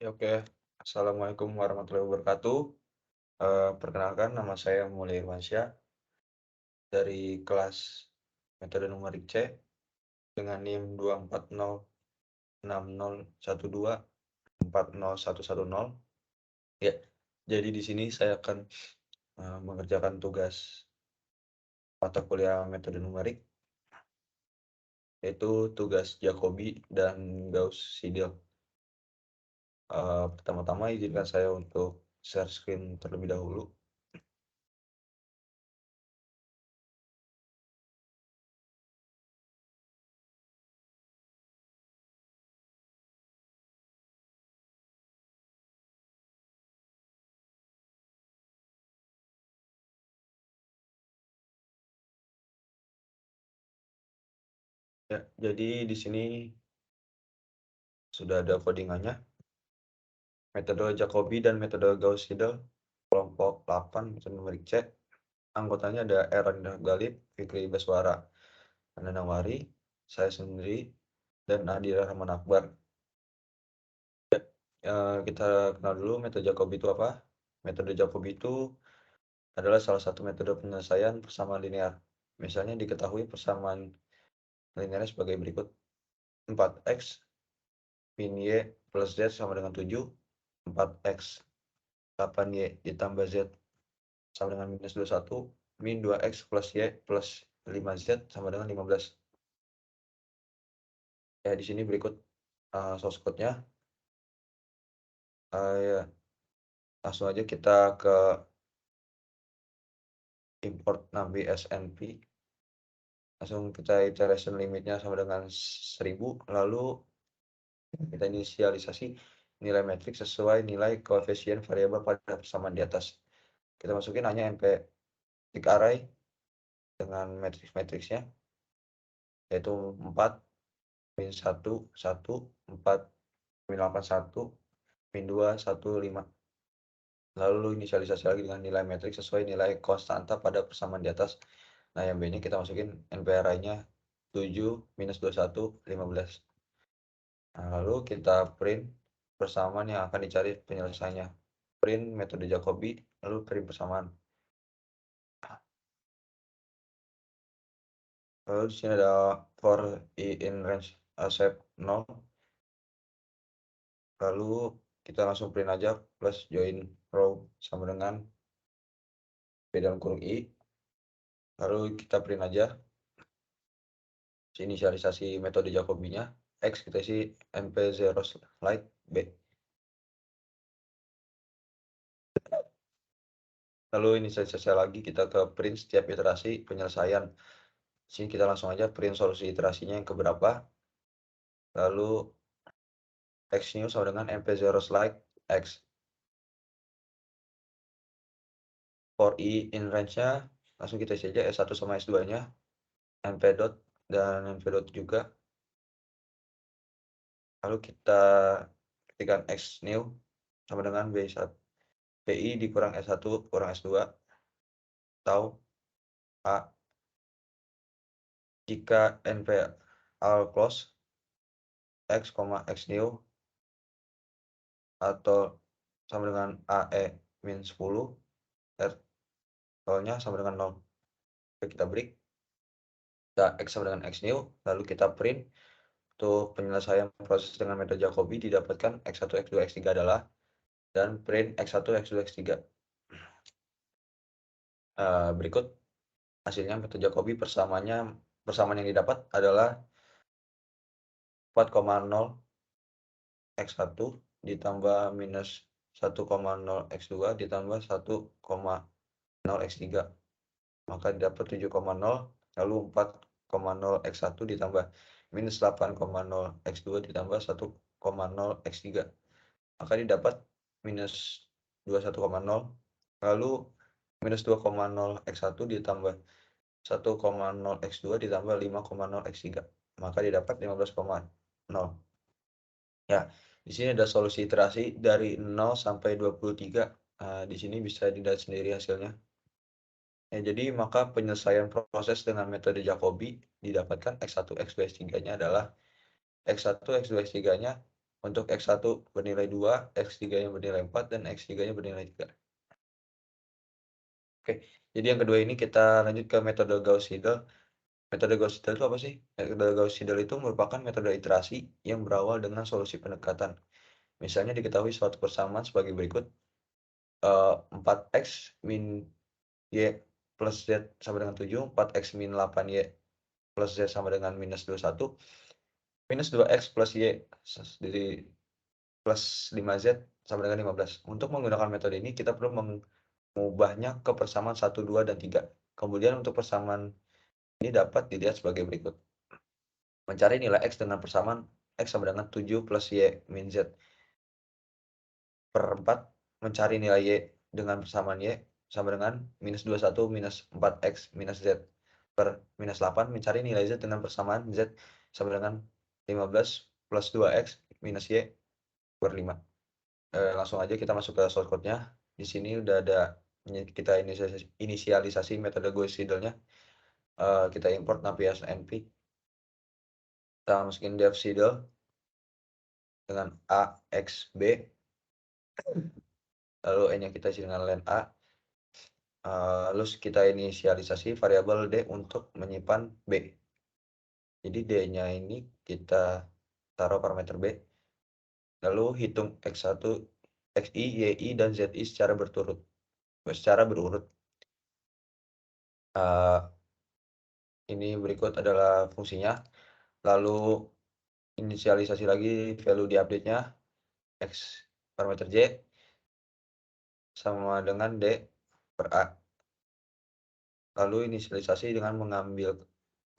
Ya, oke. Assalamualaikum warahmatullahi wabarakatuh. Perkenalkan nama saya Mulia Irwansyah dari kelas metode numerik C dengan NIM 24060124010. Ya, jadi di sini saya akan mengerjakan tugas mata kuliah metode numerik, yaitu tugas Jacobi dan Gauss-Seidel. Pertama-tama izinkan saya untuk share screen terlebih dahulu. Ya, jadi di sini sudah ada codingannya. Metode Jacobi dan metode Gauss-Seidel kelompok 8 metode numerik C. Anggotanya ada Erlangga Galib, Fikri Baswara, Ananawari, saya sendiri, dan Adira Rahman Akbar. Kita kenal dulu metode Jacobi itu apa. Metode Jacobi itu adalah salah satu metode penyelesaian persamaan linear. Misalnya diketahui persamaan linearnya sebagai berikut. 4x min y plus z sama dengan 7. 4x 8y ditambah z sama dengan minus 21, min 2x plus y plus 5z sama dengan 15. Ya, di sini berikut source code-nya. Ya, langsung aja kita ke import nabi SNP. Langsung kita iteration limitnya sama dengan 1000, lalu kita inisialisasi nilai matriks sesuai nilai koefisien variabel pada persamaan di atas. Kita masukin hanya np tick array dengan matriks-matriksnya, yaitu 4, min 1, 1, 4, min 8, 1, min 2, 1, 5. Lalu inisialisasi lagi dengan nilai matriks sesuai nilai konstanta pada persamaan di atas. Nah, yang B-nya kita masukin NPRI-nya 7, minus 21, 15. Nah, lalu kita print persamaan yang akan dicari penyelesaiannya. Print metode Jacobi, lalu print persamaan. Lalu di sini ada for i in range shape 0. Lalu kita langsung print aja plus join row sama dengan B dalam kurung i. Lalu kita print aja inisialisasi metode Jacobi-nya. X kita isi np0 slide B. Lalu inisialisasi lagi kita ke print setiap iterasi penyelesaian. Sini kita langsung aja print solusi iterasinya yang keberapa. Lalu x new sama dengan np0 slide x. For i in range-nya langsung kita isi aja S1 sama S2-nya, np dot dan np dot juga. Lalu kita ketikkan x new sama dengan B1 PI dikurang S1 kurang S2 atau A jika np all close x, x new atau sama dengan AE min 10 R nya sama dengan 0. Oke, kita break. Kita X sama dengan X new, lalu kita print. Untuk penyelesaian proses dengan metode Jacobi didapatkan X1, X2, X3 adalah, dan print X1, X2, X3. Berikut hasilnya metode Jacobi persamaan yang didapat adalah 4,0 X1 ditambah minus 1,0 X2 ditambah 1,0 X3. Maka didapat 7,0, lalu 4,0 X1 ditambah minus 8,0 X2 ditambah 1,0 X3. Maka didapat minus 21,0, lalu minus 2,0 X1 ditambah 1,0 X2 ditambah 5,0 X3. Maka didapat 15,0. Ya, di sini ada solusi iterasi dari 0 sampai 23. Di sini bisa dilihat sendiri hasilnya. Ya, jadi maka penyelesaian proses dengan metode Jacobi didapatkan X1, X2, X3-nya adalah X1, X2, X3-nya Untuk X1 bernilai 2, X3-nya bernilai 4, dan X3-nya bernilai 3. Oke, jadi yang kedua ini kita lanjut ke metode Gauss-Seidel. Metode Gauss-Seidel itu apa sih? Metode Gauss-Seidel itu merupakan metode iterasi yang berawal dengan solusi pendekatan. Misalnya diketahui suatu persamaan sebagai berikut, 4x min y plus z sama dengan 7, 4x min 8y plus z sama dengan minus 21, minus 2x plus y jadi plus 5z sama dengan 15. Untuk menggunakan metode ini kita perlu mengubahnya ke persamaan 1, 2, dan 3. Kemudian untuk persamaan ini dapat dilihat sebagai berikut. Mencari nilai x dengan persamaan x sama dengan 7 plus y min z per 4, mencari nilai y dengan persamaan y sama dengan minus 21 minus 4x minus z per minus 8, mencari nilai z dengan persamaan z sama dengan 15 plus 2x minus y per 5. Langsung aja kita masuk ke shortcut-nya. Di sini udah ada kita inisialisasi metode Gauss-Seidelnya. Kita import navias np. Kita masukin def Seidel dengan AXB, lalu N-nya kita isi dengan len A. Lalu kita inisialisasi variabel D untuk menyimpan B. Jadi D-nya ini kita taruh parameter B. Lalu hitung X1, XI, YI, dan ZI secara berurut. Ini berikut adalah fungsinya. Lalu inisialisasi lagi value di update-nya. X parameter J sama dengan D per A. Lalu inisialisasi dengan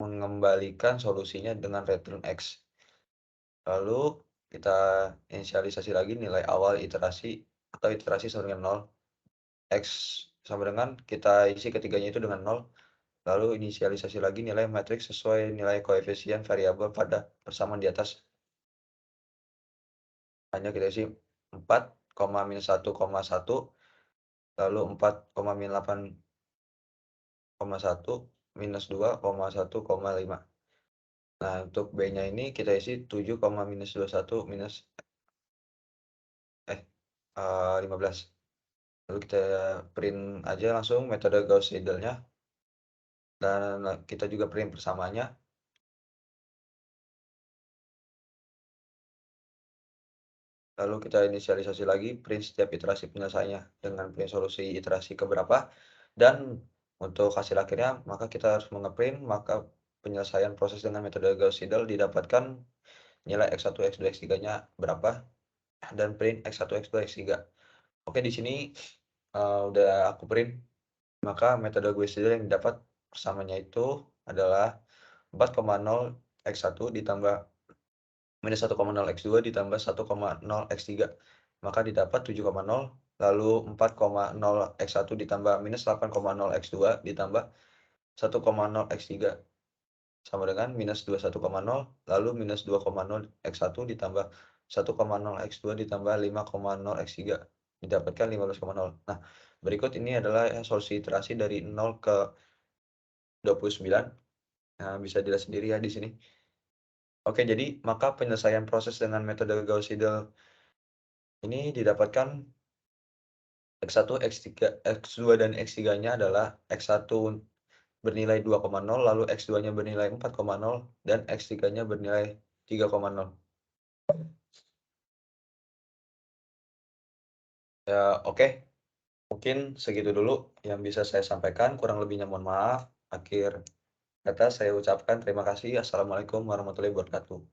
mengembalikan solusinya dengan return X. Lalu kita inisialisasi lagi nilai awal iterasi atau iterasi sama dengan 0. X sama dengan kita isi ketiganya itu dengan 0. Lalu inisialisasi lagi nilai matriks sesuai nilai koefisien variabel pada persamaan di atas. Hanya kita isi 4, minus 1,1, lalu 4, min 8,1, minus 2,1,5. Nah, untuk B-nya ini kita isi 7, minus 21 minus 15. Lalu kita print aja langsung metode Gauss-Seidelnya, dan kita juga print persamaannya. Lalu kita inisialisasi lagi print setiap iterasi penyelesaiannya dengan print solusi iterasi keberapa, dan untuk hasil akhirnya maka kita harus mengeprint maka penyelesaian proses dengan metode Gauss-Seidel didapatkan nilai x1, x2, x3-nya berapa, dan print x1, x2, x3. Oke, di sini udah aku print, maka metode Gauss-Seidel yang didapat persamanya itu adalah 4,0 x1 ditambah minus 1,0 x2 ditambah 1,0 x3, maka didapat 7,0, lalu 4,0 x1 ditambah minus 8,0 x2 ditambah 1,0 x3 sama dengan minus 21,0, lalu minus 2,0 x1 ditambah 1,0 x2 ditambah 5,0 x3, didapatkan 15,0. Nah, berikut ini adalah solusi iterasi dari 0 ke 29. Nah, bisa dilihat sendiri ya di sini. Oke, jadi maka penyelesaian proses dengan metode Gauss-Seidel ini didapatkan X1, X3, X2, dan X3-nya adalah X1 bernilai 2,0, lalu X2-nya bernilai 4,0, dan X3-nya bernilai 3,0. Ya, oke. Mungkin segitu dulu yang bisa saya sampaikan, kurang lebihnya mohon maaf. Akhir kata saya ucapkan terima kasih. Assalamualaikum warahmatullahi wabarakatuh.